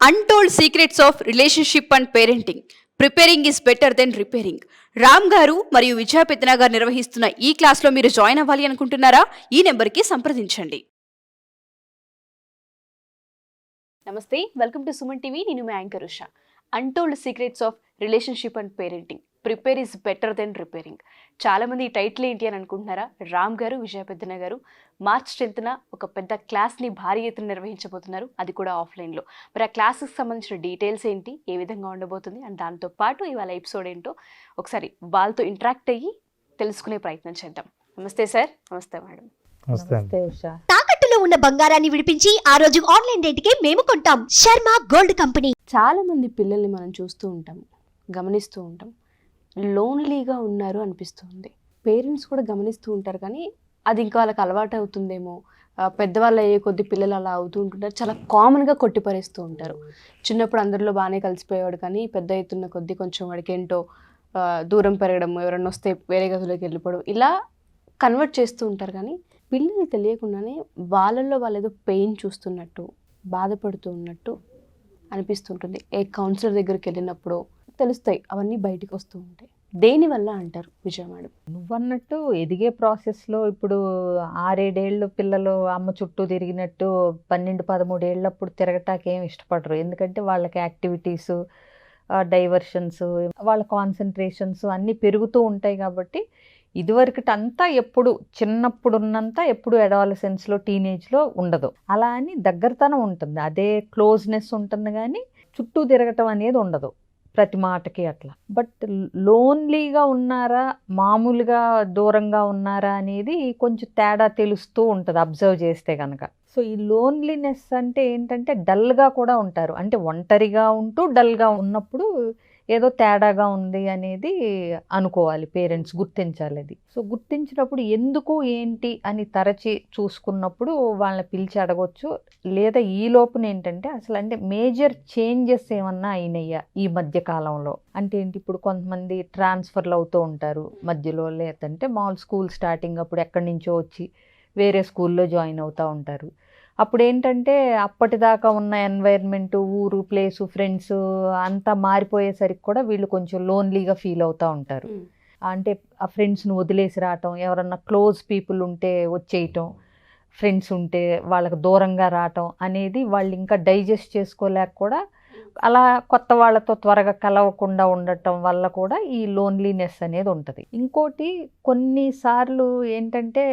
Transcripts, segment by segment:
Untold secrets of relationship and parenting preparing is better than repairing. Ram గారు మరియు విజయ పెద్దన గారు నిర్వహిస్తున్న ఈ క్లాస్లో మీరు జాయిన్ అవ్వాలి అనుకుంటున్నారా? ఈ నెంబర్కి సంప్రదించండి. నమస్తే, వెల్కమ్ టు సుమన్ టీవీ. నేను మీ anchor Usha. Untold secrets of relationship and parenting prepare is better than repairing. చాలామంది ఈ టైటిల్ ఏంటి అని అనుకుంటున్నారా? రామ్ గారు, విజయ పెద్దన గారు మార్చ్ 10న ఒక పెద్ద క్లాస్ని భారీ ఎత్తున నిర్వహించబోతున్నారు, అది కూడా ఆఫ్లైన్లో. మరి ఆ క్లాస్కి సంబంధించిన డీటెయిల్స్ ఏంటి, ఏ విధంగా ఉండబోతుంది అండ్ దాంతోపాటు ఇవాళ ఎపిసోడ్ ఏంటో ఒకసారి వాళ్ళతో ఇంటరాక్ట్ అయ్యి తెలుసుకునే ప్రయత్నం చేద్దాం. నమస్తే సార్. నమస్తే మేడం. తాకట్టులో ఉన్న బంగారాన్ని విడిపించి ఆ రోజు ఆన్లైన్ రేటుకే మేము కొంటాం. Sharma gold company. చాలా మంది పిల్లల్ని మనం చూస్తూ ఉంటాం, గమనిస్తూ ఉంటాం, లోన్లీగా ఉన్నారు అనిపిస్తుంది. పేరెంట్స్ కూడా గమనిస్తూ ఉంటారు, కానీ అది ఇంకా వాళ్ళకి అలవాటు అవుతుందేమో. పెద్దవాళ్ళు అయ్యే కొద్ది పిల్లలు అలా అవుతూ ఉంటుంటారు, చాలా కామన్గా కొట్టిపరేస్తూ ఉంటారు. చిన్నప్పుడు అందరిలో బాగానే కలిసిపోయేవాడు, కానీ పెద్ద అవుతున్న కొద్దీ కొంచెం వాడికి ఏంటో దూరం పెరగడం, ఎవరన్నా వస్తే వేరే గదిలోకి వెళ్ళిపోవడం, ఇలా కన్వర్ట్ చేస్తూ ఉంటారు. కానీ పిల్లలు తెలియకుండానే వాళ్ళల్లో వాళ్ళు ఏదో పెయిన్ చూస్తున్నట్టు, బాధపడుతూ ఉన్నట్టు అనిపిస్తుంటుంది. ఏ కౌన్సిలర్ దగ్గరికి వెళ్ళినప్పుడు తెలుస్తాయి, అవన్నీ బయటికి వస్తూ ఉంటాయి. దేనివల్ల అంటారు విజయ మేడం? నువ్వన్నట్టు ఎదిగే ప్రాసెస్లో ఇప్పుడు 6-7 ఏళ్ళు పిల్లలు అమ్మ చుట్టూ తిరిగినట్టు 12-13 ఏళ్ళప్పుడు తిరగటానికి ఏం ఇష్టపడరు. ఎందుకంటే వాళ్ళకి యాక్టివిటీస్, డైవర్షన్స్, వాళ్ళ కాన్సన్ట్రేషన్స్ అన్నీ పెరుగుతూ ఉంటాయి. కాబట్టి ఇదివరకటి అంతా ఎప్పుడు చిన్నప్పుడు ఉన్నంత ఎప్పుడు అడాలసెన్స్లో, టీనేజ్లో ఉండదు. అలా అని దగ్గరతనం ఉంటుంది, అదే క్లోజ్నెస్ ఉంటుంది, కానీ చుట్టూ తిరగటం అనేది ఉండదు ప్రతి మాటకి అట్లా. బట్ లోన్లీగా ఉన్నారా, మామూలుగా దూరంగా ఉన్నారా అనేది కొంచెం తేడా తెలుస్తూ ఉంటుంది అబ్జర్వ్ చేస్తే కనుక. సో ఈ లోన్లీనెస్ అంటే ఏంటంటే డల్గా కూడా ఉంటారు, అంటే ఒంటరిగా ఉంటూ డల్గా ఉన్నప్పుడు ఏదో తేడాగా ఉంది అనేది అనుకోవాలి, పేరెంట్స్ గుర్తించాలి అది. సో గుర్తించినప్పుడు ఎందుకు ఏంటి అని తరచి చూసుకున్నప్పుడు వాళ్ళని పిలిచి అడగొచ్చు. లేదా ఈ లోపున ఏంటంటే అసలు అంటే మేజర్ చేంజెస్ ఏమన్నా అయినాయా ఈ మధ్య కాలంలో అంటే ఏంటి, ఇప్పుడు కొంతమంది ట్రాన్స్ఫర్లు అవుతూ ఉంటారు మధ్యలో, లేదంటే మామూలు స్కూల్ స్టార్టింగ్ అప్పుడు ఎక్కడి నుంచో వచ్చి వేరే స్కూల్లో జాయిన్ అవుతూ ఉంటారు. అప్పుడు ఏంటంటే అప్పటిదాకా ఉన్న ఎన్వైర్న్మెంట్, ఊరు, ప్లేసు, ఫ్రెండ్స్ అంతా మారిపోయేసరికి కూడా వీళ్ళు కొంచెం లోన్లీగా ఫీల్ అవుతూ ఉంటారు. అంటే ఆ ఫ్రెండ్స్ని వదిలేసి రావటం, ఎవరన్నా క్లోజ్ పీపుల్ ఉంటే వచ్చేయటం, ఫ్రెండ్స్ ఉంటే వాళ్ళకి దూరంగా రావటం అనేది వాళ్ళు ఇంకా డైజెస్ట్ చేసుకోలేక కూడా అలా కొత్త వాళ్ళతో త్వరగా కలవకుండా ఉండటం వల్ల కూడా ఈ లోన్లీనెస్ అనేది ఉంటుంది. ఇంకోటి, కొన్నిసార్లు ఏంటంటే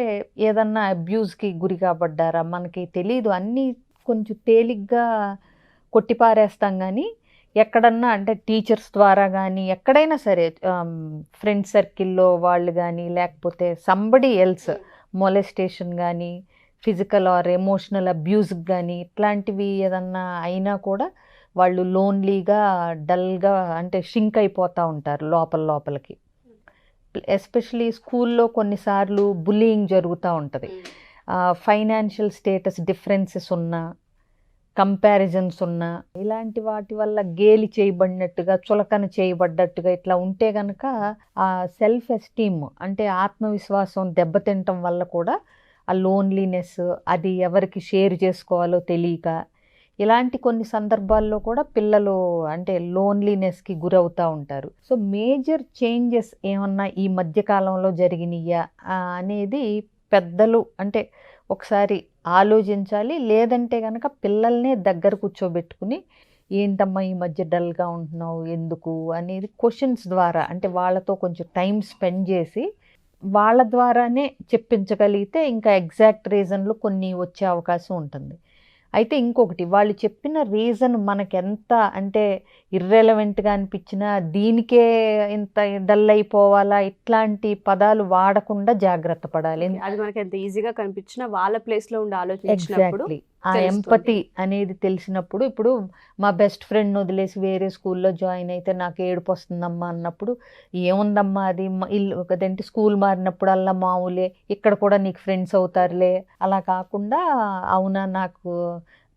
ఏదన్నా అబ్యూస్కి గురి కాబడ్డారా మనకి తెలీదు, అన్నీ కొంచెం తేలిగ్గా కొట్టిపారేస్తాం. కానీ ఎక్కడన్నా అంటే టీచర్స్ ద్వారా కానీ ఎక్కడైనా సరే, ఫ్రెండ్ సర్కిల్లో వాళ్ళు కానీ, లేకపోతే సంబడి ఎల్స్ మొలెస్టేషన్ కానీ, ఫిజికల్ ఆర్ ఎమోషనల్ అబ్యూస్ కానీ ఇట్లాంటివి ఏదన్నా అయినా కూడా వాళ్ళు లోన్లీగా, డల్గా అంటే షింక్ అయిపోతూ ఉంటారు లోపలికి. ఎస్పెషలీ స్కూల్లో కొన్నిసార్లు బుల్లింగ్ జరుగుతూ ఉంటుంది. ఫైనాన్షియల్ స్టేటస్ డిఫరెన్సెస్ ఉన్నా, కంపారిజన్స్ ఉన్నా, ఇలాంటి వాటి వల్ల గేలి చేయబడినట్టుగా, చులకన చేయబడ్డట్టుగా ఇట్లా ఉంటే కనుక ఆ సెల్ఫ్ ఎస్టీమ్ అంటే ఆత్మవిశ్వాసం దెబ్బతింటం వల్ల కూడా ఆ లోన్లీనెస్, అది ఎవరికి షేర్ చేసుకోవాలో తెలియక, ఇలాంటి కొన్ని సందర్భాల్లో కూడా పిల్లలు అంటే లోన్లీనెస్కి గురవుతూ ఉంటారు. సో మేజర్ చేంజెస్ ఏమన్నా ఈ మధ్యకాలంలో జరిగినాయా అనేది పెద్దలు అంటే ఒకసారి ఆలోచించాలి. లేదంటే కనుక పిల్లల్నే దగ్గర కూర్చోబెట్టుకుని ఏంటమ్మా ఈ మధ్య డల్గా ఉంటున్నావు ఎందుకు అనేది క్వశ్చన్స్ ద్వారా, అంటే వాళ్ళతో కొంచెం టైం స్పెండ్ చేసి వాళ్ళ ద్వారానే చెప్పించగలిగితే ఇంకా ఎగ్జాక్ట్ రీజన్లు కొన్ని వచ్చే అవకాశం ఉంటుంది. అయితే ఇంకొకటి, వాళ్ళు చెప్పిన రీజన్ మనకెంత అంటే ఇర్రెలవెంట్గా అనిపించినా దీనికే ఇంత డల్ అయిపోవాలా ఇట్లాంటి పదాలు వాడకుండా జాగ్రత్త పడాలి. అది మనకి ఎంత ఈజీగా కనిపించినా వాళ్ళ ప్లేస్లో ఉండి ఆలోచించినప్పుడు ఎగ్జాక్ట్లీ ఆ ఎంపతి అనేది తెలిసినప్పుడు, ఇప్పుడు మా బెస్ట్ ఫ్రెండ్ వదిలేసి వేరే స్కూల్లో జాయిన్ అయితే నాకు ఏడుపు వస్తుందమ్మా అన్నప్పుడు, ఏముందమ్మా అది ఇల్లు కదంటే స్కూల్ మారినప్పుడల్లా మామూలే, ఇక్కడ కూడా నీకు ఫ్రెండ్స్ అవుతారులే, అలా కాకుండా అవునా నాకు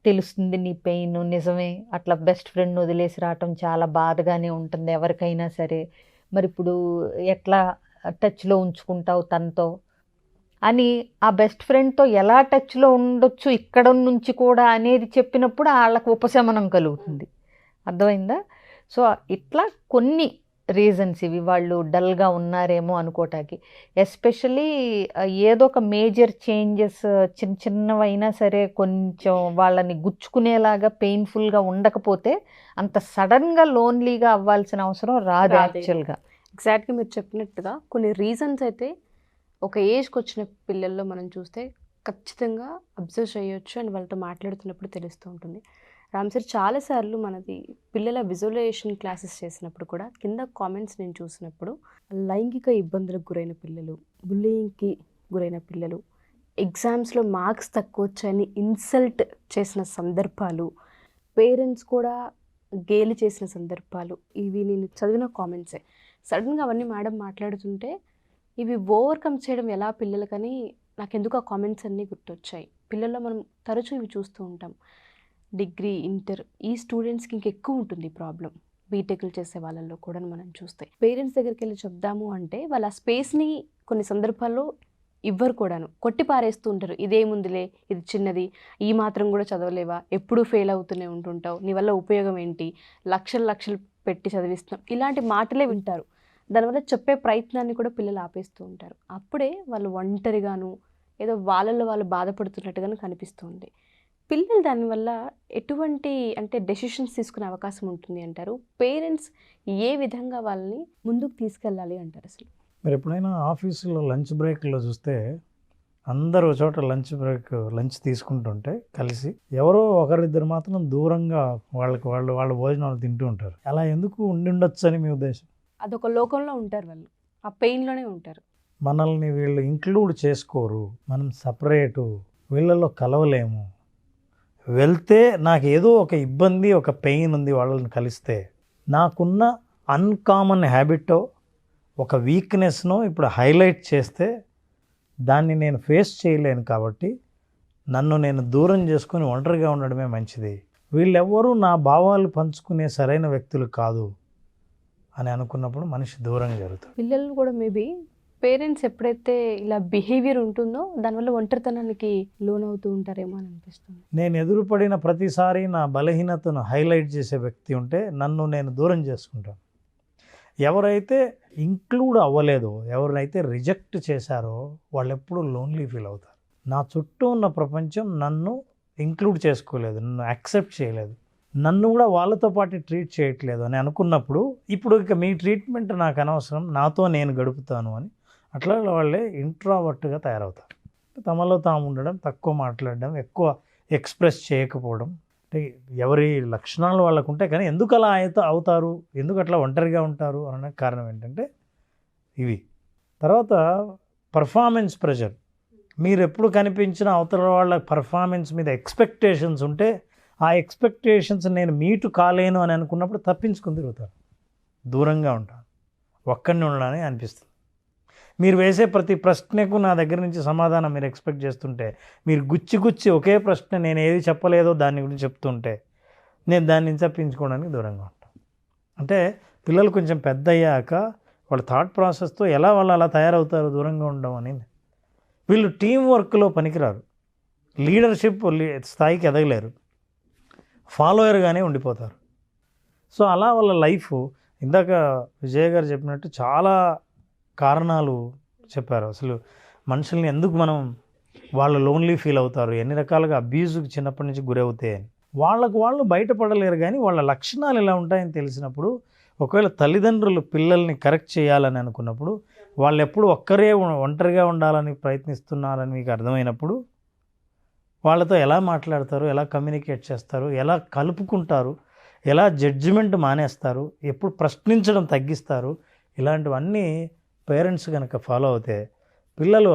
తెలుస్తుంది నీ పెయిన్, నిజమే అట్లా బెస్ట్ ఫ్రెండ్ వదిలేసి రావటం చాలా బాధగానే ఉంటుంది ఎవరికైనా సరే, మరి ఇప్పుడు ఎట్లా టచ్లో ఉంచుకుంటావు తనతో అని ఆ బెస్ట్ ఫ్రెండ్తో ఎలా టచ్లో ఉండొచ్చు ఇక్కడ నుంచి కూడా అనేది చెప్పినప్పుడు వాళ్ళకు ఉపశమనం కలుగుతుంది. అర్థమైందా? సో ఇట్లా కొన్ని రీజన్స్ ఇవి, వాళ్ళు డల్గా ఉన్నారేమో అనుకోవటానికి. ఎస్పెషలీ ఏదో ఒక మేజర్ చేంజెస్ చిన్న చిన్నవైనా సరే కొంచెం వాళ్ళని గుచ్చుకునేలాగా పెయిన్ఫుల్గా ఉండకపోతే అంత సడన్గా లోన్లీగా అవ్వాల్సిన అవసరం రాదు యాక్చువల్గా. ఎగ్జాక్ట్గా మీరు చెప్పినట్టుగా కొన్ని రీజన్స్ అయితే ఒక ఏజ్కి వచ్చిన పిల్లల్లో మనం చూస్తే ఖచ్చితంగా అబ్జర్వ్ చేయొచ్చు అండ్ వాళ్ళతో మాట్లాడుతున్నప్పుడు తెలుస్తూ ఉంటుంది. రామ్ సార్, చాలాసార్లు మనది పిల్లల విజువలైజేషన్ క్లాసెస్ చేసినప్పుడు కూడా కింద కామెంట్స్ నేను చూసినప్పుడు లైంగిక ఇబ్బందులకు గురైన పిల్లలు, బుల్లింగ్కి గురైన పిల్లలు, ఎగ్జామ్స్లో మార్క్స్ తక్కువ వచ్చాయని ఇన్సల్ట్ చేసిన సందర్భాలు, పేరెంట్స్ కూడా గేలి చేసిన సందర్భాలు, ఇవి నేను చదివిన కామెంట్సే. సడన్గా అవన్నీ మేడం మాట్లాడుతుంటే ఇవి ఓవర్కమ్ చేయడం ఎలా పిల్లలకని నాకెందుకు ఆ కామెంట్స్ అన్నీ గుర్తొచ్చాయి. పిల్లల్లో మనం తరచూ ఇవి చూస్తూ ఉంటాం. డిగ్రీ, ఇంటర్ ఈ స్టూడెంట్స్కి ఇంకెక్కువ ఉంటుంది ప్రాబ్లం. బీటెక్లు చేసే వాళ్ళల్లో కూడా మనం చూస్తే పేరెంట్స్ దగ్గరికి వెళ్ళి చెప్దాము అంటే వాళ్ళ స్పేస్ని కొన్ని సందర్భాల్లో ఇవ్వరు కూడాను, కొట్టి పారేస్తూ ఉంటారు. ఇదేముందిలే, ఇది చిన్నది, ఈ మాత్రం కూడా చదవలేవా, ఎప్పుడూ ఫెయిల్ అవుతూనే ఉంటుంటావు, నీ వల్ల ఉపయోగం ఏంటి, లక్షలు లక్షలు పెట్టి చదివిస్తున్నాం, ఇలాంటి మాటలే వింటారు. దానివల్ల చెప్పే ప్రయత్నాన్ని కూడా పిల్లలు ఆపేస్తూ ఉంటారు. అప్పుడే వాళ్ళు ఒంటరిగాను ఏదో వాళ్ళల్లో వాళ్ళు బాధపడుతున్నట్టుగాను కనిపిస్తుంది. పిల్లలు దానివల్ల ఎటువంటి అంటే డెసిషన్స్ తీసుకునే అవకాశం ఉంటుంది అంటారు? పేరెంట్స్ ఏ విధంగా వాళ్ళని ముందుకు తీసుకెళ్ళాలి అంటారు అసలు? మీరు ఎప్పుడైనా ఆఫీసులో లంచ్ బ్రేక్లో చూస్తే అందరూ ఒక చోట లంచ్ తీసుకుంటుంటే కలిసి ఎవరో ఒకరిద్దరు మాత్రం దూరంగా వాళ్ళ భోజనాలు తింటూ ఉంటారు. అలా ఎందుకు ఉండొచ్చు అని మీ ఉద్దేశం? అదొక లోకంలో ఉంటారు వాళ్ళు, ఆ పెయిన్లోనే ఉంటారు. మనల్ని వీళ్ళు ఇంక్లూడ్ చేసుకోరు, మనం సపరేటు, వీళ్ళలో కలవలేము, వెళ్తే నాకు ఏదో ఒక ఇబ్బంది, ఒక పెయిన్ ఉంది వాళ్ళని కలిస్తే, నాకున్న అన్కామన్ హ్యాబిటో ఒక వీక్నెస్నో ఇప్పుడు హైలైట్ చేస్తే దాన్ని నేను ఫేస్ చేయలేను కాబట్టి నన్ను నేను దూరం చేసుకొని ఒంటరిగా ఉండడమే మంచిది, వీళ్ళెవ్వరూ నా భావాలు పంచుకునే సరైన వ్యక్తులు కాదు అని అనుకున్నప్పుడు మనిషి దూరంగా జరుగుతుంది. పిల్లలు కూడా మేబీ పేరెంట్స్ ఎప్పుడైతే ఇలా బిహేవియర్ ఉంటుందో దానివల్ల ఒంటరితనానికి లోనవుతూ ఉంటారేమో అని అనిపిస్తుంది. నేను ఎదురుపడిన ప్రతిసారి నా బలహీనతను హైలైట్ చేసే వ్యక్తి ఉంటే నన్ను నేను దూరం చేసుకుంటాను. ఎవరైతే ఇంక్లూడ్ అవ్వలేదో, ఎవరైతే రిజెక్ట్ చేశారో వాళ్ళు ఎప్పుడూ లోన్లీ ఫీల్ అవుతారు. నా చుట్టూ ఉన్న ప్రపంచం నన్ను ఇంక్లూడ్ చేసుకోలేదు, నన్ను యాక్సెప్ట్ చేయలేదు, నన్ను కూడా వాళ్ళతో పాటు ట్రీట్ చేయట్లేదు అని అనుకున్నప్పుడు ఇప్పుడు ఇక మీ ట్రీట్మెంట్ నాకు అనవసరం, నాతో నేను గడుపుతాను అని అట్లా వాళ్ళే ఇంట్రావర్ట్గా తయారవుతారు. తమలో తాము ఉండడం, తక్కువ మాట్లాడడం, ఎక్కువ ఎక్స్ప్రెస్ చేయకపోవడం, అంటే ఎవరి లక్షణాలు వాళ్ళకు ఉంటాయి. కానీ ఎందుకు అలా అవుతారు, ఎందుకు అట్లా ఒంటరిగా ఉంటారు అనే కారణం ఏంటంటే ఇవి. తర్వాత పర్ఫార్మెన్స్ ప్రెషర్. మీరు ఎప్పుడు కనిపించిన అవతల వాళ్ళ పర్ఫార్మెన్స్ మీద ఎక్స్పెక్టేషన్స్ ఉంటే ఆ ఎక్స్పెక్టేషన్స్ నేను మీటు కాలేను అని అనుకున్నప్పుడు తప్పించుకుని తిరుగుతారు, దూరంగా ఉంటాను, ఒక్కడిని ఉండడానికి అనిపిస్తుంది. మీరు వేసే ప్రతి ప్రశ్నకు నా దగ్గర నుంచి సమాధానం మీరు ఎక్స్పెక్ట్ చేస్తుంటే, మీరు గుచ్చి ఒకే ప్రశ్న నేను ఏది చెప్పలేదో దాని గురించి చెప్తుంటే నేను దాన్ని నుంచి తప్పించుకోవడానికి దూరంగా ఉంటాను. అంటే పిల్లలు కొంచెం పెద్ద అయ్యాక వాళ్ళ థాట్ ప్రాసెస్తో ఎలా వాళ్ళు అలా తయారవుతారు దూరంగా ఉండడం అని. వీళ్ళు టీం వర్క్లో పనికిరారు, లీడర్షిప్ స్థాయికి ఎదగలేరు, ఫాలోయర్గానే ఉండిపోతారు. సో అలా వాళ్ళ లైఫ్, ఇందాక విజయ్ గారు చెప్పినట్టు చాలా కారణాలు చెప్పారు. అసలు మనుషుల్ని ఎందుకు వాళ్ళు లోన్లీ ఫీల్ అవుతారు, ఎన్ని రకాలుగా అబ్యూజ్కి చిన్నప్పటి నుంచి గురవుతాయి అని. వాళ్ళు బయటపడలేరు. కానీ వాళ్ళ లక్షణాలు ఎలా ఉంటాయని తెలిసినప్పుడు, ఒకవేళ తల్లిదండ్రులు పిల్లల్ని కరెక్ట్ చేయాలని అనుకున్నప్పుడు, వాళ్ళు ఎప్పుడు ఒంటరిగా ఉండాలని ప్రయత్నిస్తున్నారని మీకు అర్థమైనప్పుడు వాళ్ళతో ఎలా మాట్లాడతారు, ఎలా కమ్యూనికేట్ చేస్తారు, ఎలా కలుపుకుంటారు, ఎలా జడ్జిమెంట్ మానేస్తారు, ఎప్పుడు ప్రశ్నించడం తగ్గిస్తారు, ఇలాంటివన్నీ పేరెంట్స్ కనుక ఫాలో అవుతే పిల్లలు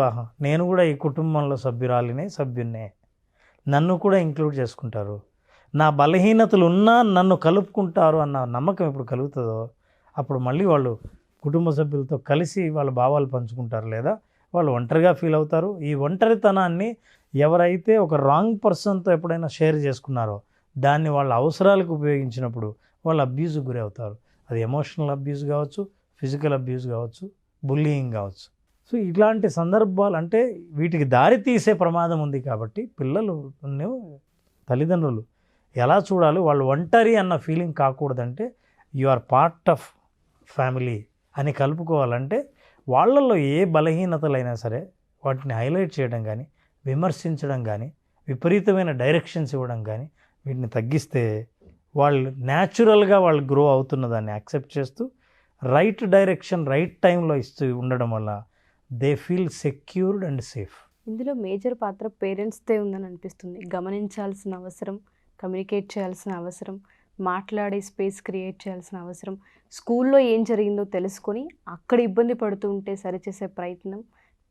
నేను కూడా ఈ కుటుంబంలో సభ్యున్నే, నన్ను కూడా ఇంక్లూడ్ చేసుకుంటారు, నా బలహీనతలు ఉన్నా నన్ను కలుపుకుంటారు అన్న నమ్మకం ఎప్పుడు కలుగుతుందో అప్పుడు మళ్ళీ వాళ్ళు కుటుంబ సభ్యులతో కలిసి వాళ్ళ భావాలు పంచుకుంటారు, లేదా వాళ్ళు ఒంటరిగా ఫీల్ అవుతారు. ఈ ఒంటరితనాన్ని ఎవరైతే ఒక రాంగ్ పర్సన్తో ఎప్పుడైనా షేర్ చేసుకున్నారో దాన్ని వాళ్ళ అవసరాలకు ఉపయోగించినప్పుడు వాళ్ళు అబ్యూజ్కి గురి అవుతారు. అది ఎమోషనల్ అబ్యూజ్ కావచ్చు, ఫిజికల్ అబ్యూజ్ కావచ్చు, బుల్లియింగ్ కావచ్చు. సో ఇట్లాంటి సందర్భాలు అంటే వీటికి దారి తీసే ప్రమాదం ఉంది కాబట్టి పిల్లలు తల్లిదండ్రులు ఎలా చూడాలి, వాళ్ళు ఒంటరి అన్న ఫీలింగ్ కాకూడదంటే you are part of family అని కలుపుకోవాలంటే వాళ్ళల్లో ఏ బలహీనతలైనా సరే వాటిని హైలైట్ చేయడం కానీ, విమర్శించడం కానీ, విపరీతమైన డైరెక్షన్స్ ఇవ్వడం కానీ వీటిని తగ్గిస్తే వాళ్ళు న్యాచురల్గా వాళ్ళు గ్రో అవుతున్న దాన్ని యాక్సెప్ట్ చేస్తూ రైట్ డైరెక్షన్ రైట్ టైంలో ఇస్తూ ఉండడం వల్ల they feel secured and safe. ఇందులో మేజర్ పాత్ర పేరెంట్స్దే ఉందని అనిపిస్తుంది. గమనించాల్సిన అవసరం, కమ్యూనికేట్ చేయాల్సిన అవసరం, మాట్లాడే స్పేస్ క్రియేట్ చేయాల్సిన అవసరం, స్కూల్లో ఏం జరిగిందో తెలుసుకొని అక్కడ ఇబ్బంది పడుతూ ఉంటే సరిచేసే ప్రయత్నం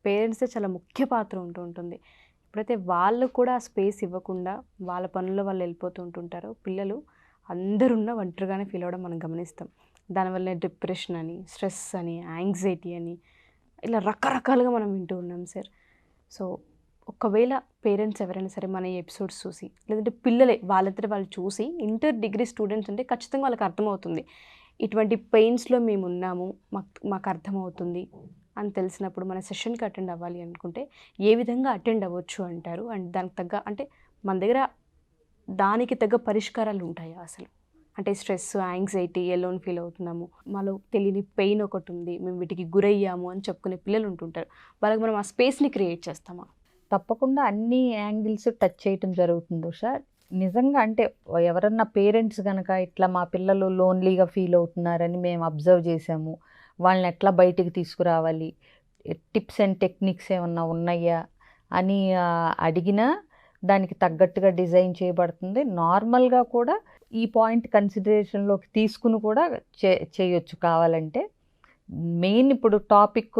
పేరెంట్స్దే చాలా ముఖ్య పాత్ర ఉంటుంది. ఎప్పుడైతే వాళ్ళు కూడా ఆ స్పేస్ ఇవ్వకుండా వాళ్ళ పనుల్లో వాళ్ళు వెళ్ళిపోతూ ఉంటుంటారో పిల్లలు అందరున్న ఒంటరిగానే ఫీల్ అవ్వడం మనం గమనిస్తాం. దానివల్ల డిప్రెషన్ అని, స్ట్రెస్ అని, యాంగ్జైటీ అని ఇలా రకరకాలుగా మనం వింటూ ఉన్నాం సార్. సో ఒకవేళ పేరెంట్స్ ఎవరైనా సరే మన ఈ ఎపిసోడ్స్ చూసి, లేదంటే పిల్లలే వాళ్ళంతటి వాళ్ళు చూసి ఇంటర్ డిగ్రీ స్టూడెంట్స్ అంటే ఖచ్చితంగా వాళ్ళకి అర్థమవుతుంది, ఇటువంటి పెయిన్స్లో మేము ఉన్నాము, మాకు అర్థమవుతుంది అని తెలిసినప్పుడు మన సెషన్కి అటెండ్ అవ్వాలి అనుకుంటే ఏ విధంగా అటెండ్ అవ్వచ్చు అంటారు? అండ్ దానికి తగ్గ అంటే మన దగ్గర దానికి తగ్గ పరిష్కారాలు ఉంటాయా అసలు? అంటే స్ట్రెస్, యాంగ్జైటీ, ఎలోన్ ఫీల్ అవుతున్నాము, మాలో తెలియని పెయిన్ ఒకటి ఉంది, మేము వీటికి గురయ్యాము అని చెప్పుకునే పిల్లలు ఉంటుంటారు. వాళ్ళకి మనం ఆ స్పేస్ని క్రియేట్ చేస్తామా? తప్పకుండా అన్ని యాంగిల్స్ టచ్ చేయటం జరుగుతుంది ఉషా. నిజంగా అంటే ఎవరన్నా పేరెంట్స్ కనుక ఇట్లా మా పిల్లలు లోన్లీగా ఫీల్ అవుతున్నారని మేము అబ్జర్వ్ చేసాము, వాళ్ళని ఎట్లా బయటికి తీసుకురావాలి, టిప్స్ అండ్ టెక్నిక్స్ ఏమన్నా ఉన్నాయా అని అడిగినా దానికి తగ్గట్టుగా డిజైన్ చేయబడుతుంది. నార్మల్గా కూడా ఈ పాయింట్ కన్సిడరేషన్లోకి తీసుకుని కూడా చేయొచ్చు కావాలంటే. మెయిన్ ఇప్పుడు టాపిక్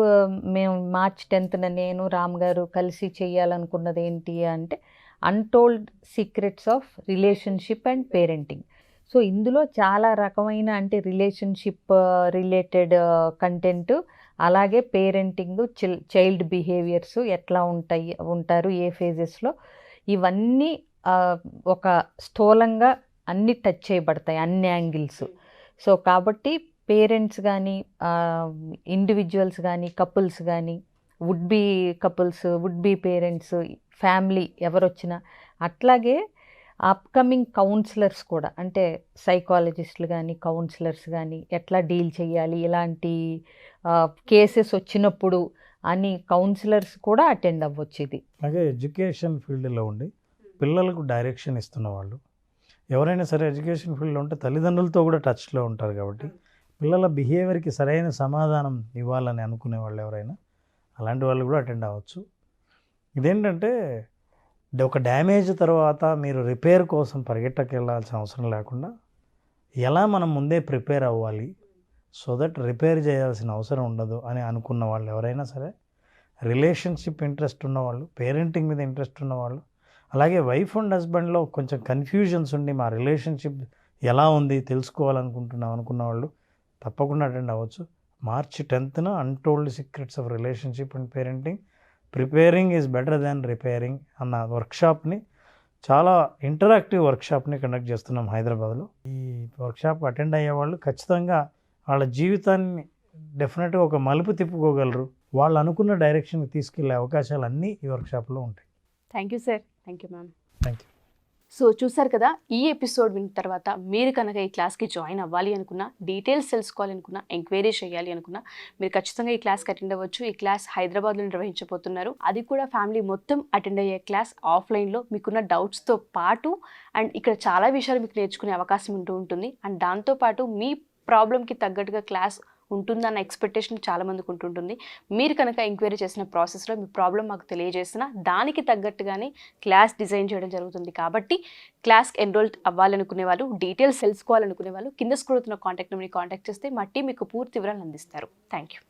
మేము March 10th నేను రామ్ గారు కలిసి చేయాలనుకున్నది ఏంటి అంటే untold secrets of relationship and parenting. So ఇందులో చాలా రకమైన అంటే రిలేషన్షిప్ రిలేటెడ్ కంటెంట్, అలాగే పేరెంటింగ్, చైల్డ్ బిహేవియర్స్ ఎట్లా ఉంటారు ఏ ఫేజెస్లో, ఇవన్నీ ఒక స్థూలంగా అన్ని టచ్ చేయబడతాయి, అన్ని యాంగిల్స్. సో కాబట్టి పేరెంట్స్ కానీ, ఇండివిజువల్స్ కానీ, కపుల్స్ కానీ, would be couples, would be parents, family ఎవరొచ్చినా, అట్లాగే అప్కమింగ్ కౌన్సిలర్స్ కూడా అంటే సైకాలజిస్టులు కానీ, కౌన్సిలర్స్ కానీ ఎట్లా డీల్ చేయాలి ఇలాంటి కేసెస్ వచ్చినప్పుడు అని కౌన్సిలర్స్ కూడా అటెండ్ అవ్వచ్చు. ఇది అలాగే ఎడ్యుకేషన్ ఫీల్డ్లో ఉండి పిల్లలకు డైరెక్షన్ ఇస్తున్న వాళ్ళు ఎవరైనా సరే ఎడ్యుకేషన్ ఫీల్డ్లో ఉంటే తల్లిదండ్రులతో కూడా టచ్లో ఉంటారు కాబట్టి పిల్లల బిహేవియర్కి సరైన సమాధానం ఇవ్వాలని అనుకునే వాళ్ళు ఎవరైనా అలాంటి వాళ్ళు కూడా అటెండ్ అవ్వచ్చు. ఇదేంటంటే ఒక డ్యామేజ్ తర్వాత మీరు రిపేర్ కోసం పరిగెట్టకెళ్ళాల్సిన అవసరం లేకుండా ఎలా మనం ముందే ప్రిపేర్ అవ్వాలి సో దట్ రిపేర్ చేయాల్సిన అవసరం ఉండదు అని అనుకున్న వాళ్ళు ఎవరైనా సరే, రిలేషన్షిప్ ఇంట్రెస్ట్ ఉన్నవాళ్ళు, పేరెంటింగ్ మీద ఇంట్రెస్ట్ ఉన్నవాళ్ళు, అలాగే వైఫ్ అండ్ హస్బెండ్లో కొంచెం కన్ఫ్యూజన్స్ ఉండి మా రిలేషన్షిప్ ఎలా ఉంది తెలుసుకోవాలనుకుంటున్నాం అనుకున్న వాళ్ళు తప్పకుండా అటెండ్ అవ్వచ్చు. March 10th untold secrets of relationship and parenting, preparing is better than repairing అన్న వర్క్షాప్ని, చాలా ఇంటరాక్టివ్ వర్క్షాప్ని కండక్ట్ చేస్తున్నాం హైదరాబాద్లో. ఈ వర్క్షాప్ అటెండ్ అయ్యే వాళ్ళు ఖచ్చితంగా వాళ్ళ జీవితాన్ని డెఫినెట్గా ఒక మలుపు తిప్పుకోగలరు, వాళ్ళు అనుకున్న డైరెక్షన్కి తీసుకెళ్లే అవకాశాలు అన్నీ ఈ వర్క్షాప్లో ఉంటాయి. Thank you sir. Thank you ma'am. Thank you. So చూసారు కదా, ఈ ఎపిసోడ్ విన్న తర్వాత మీరు కనుక ఈ క్లాస్కి జాయిన్ అవ్వాలి అనుకున్నా, డీటెయిల్స్ తెలుసుకోవాలనుకున్నా, ఎంక్వైరీ చేయాలి అనుకున్నా మీరు ఖచ్చితంగా ఈ క్లాస్కి అటెండ్ అవ్వచ్చు. ఈ క్లాస్ హైదరాబాద్లో నిర్వహించబోతున్నారు. అది కూడా ఫ్యామిలీ మొత్తం అటెండ్ అయ్యే క్లాస్, ఆఫ్లైన్లో మీకున్న డౌట్స్తో పాటు అండ్ ఇక్కడ చాలా విషయాలు మీకు నేర్చుకునే అవకాశం ఉంటుంది. అండ్ దాంతోపాటు మీ ప్రాబ్లంకి తగ్గట్టుగా క్లాస్ ఉంటుందన్న ఎక్స్పెక్టేషన్ చాలామందికి ఉంటుంటుంది. మీరు కనుక ఎంక్వైరీ చేసిన ప్రాసెస్లో మీ ప్రాబ్లం మాకు తెలియజేసిన దానికి తగ్గట్టుగానే క్లాస్ డిజైన్ చేయడం జరుగుతుంది. కాబట్టి క్లాస్కి ఎన్రోల్ అవ్వాలనుకునే వాళ్ళు, డీటెయిల్స్ తెలుసుకోవాలనుకునే వాళ్ళు కింద స్క్రోల్ అవుతున్న కాంటాక్ట్ నెంబర్ని కాంటాక్ట్ చేస్తే మా టీం మీకు పూర్తి వివరాలు అందిస్తారు. Thank you.